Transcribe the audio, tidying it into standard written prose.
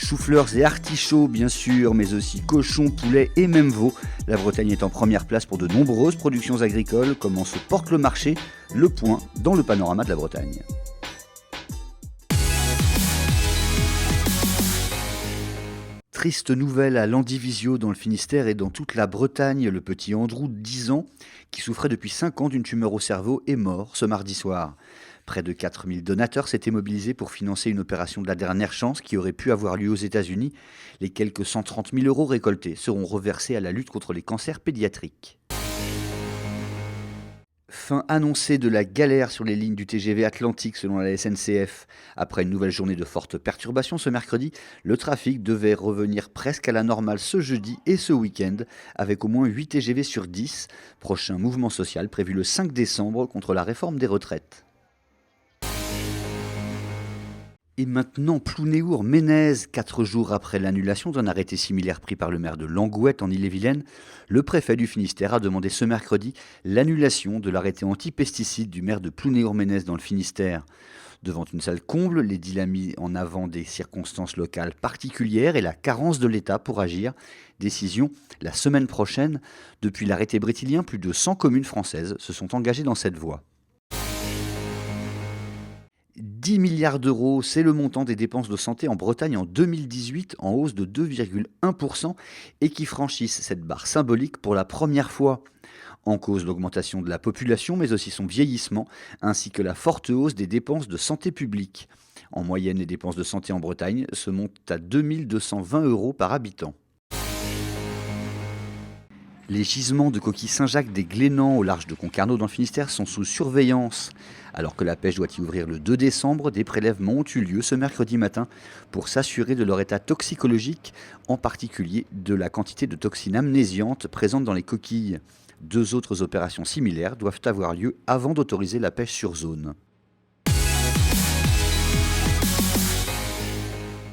Chou-fleurs et artichauts bien sûr, mais aussi cochons, poulets et même veaux. La Bretagne est en première place pour de nombreuses productions agricoles. Comment se porte le marché? Le point dans le panorama de la Bretagne. Triste nouvelle à Landivisio dans le Finistère et dans toute la Bretagne. Le petit Andrew, 10 ans, qui souffrait depuis 5 ans d'une tumeur au cerveau, est mort ce mardi soir. Près de 4000 donateurs s'étaient mobilisés pour financer une opération de la dernière chance qui aurait pu avoir lieu aux États-Unis. Les quelques 130 000 euros récoltés seront reversés à la lutte contre les cancers pédiatriques. Fin annoncée de la galère sur les lignes du TGV Atlantique selon la SNCF. Après une nouvelle journée de fortes perturbations ce mercredi, le trafic devait revenir presque à la normale ce jeudi et ce week-end, avec au moins 8 TGV sur 10. Prochain mouvement social prévu le 5 décembre contre la réforme des retraites. Et maintenant, Plounéour-Ménez, 4 jours après l'annulation d'un arrêté similaire pris par le maire de Langouette en Ille-et-Vilaine, le préfet du Finistère a demandé ce mercredi l'annulation de l'arrêté anti-pesticides du maire de Plounéour-Ménez dans le Finistère. Devant une salle comble, l'édile a mis en avant des circonstances locales particulières et la carence de l'État pour agir. Décision la semaine prochaine. Depuis l'arrêté brétilien, plus de 100 communes françaises se sont engagées dans cette voie. 10 milliards d'euros, c'est le montant des dépenses de santé en Bretagne en 2018, en hausse de 2,1% et qui franchissent cette barre symbolique pour la première fois. En cause l'augmentation de la population, mais aussi son vieillissement, ainsi que la forte hausse des dépenses de santé publique. En moyenne, les dépenses de santé en Bretagne se montent à 2220 euros par habitant. Les gisements de coquilles Saint-Jacques des Glénans au large de Concarneau dans le Finistère sont sous surveillance. Alors que la pêche doit y ouvrir le 2 décembre, des prélèvements ont eu lieu ce mercredi matin pour s'assurer de leur état toxicologique, en particulier de la quantité de toxines amnésiantes présentes dans les coquilles. 2 autres opérations similaires doivent avoir lieu avant d'autoriser la pêche sur zone.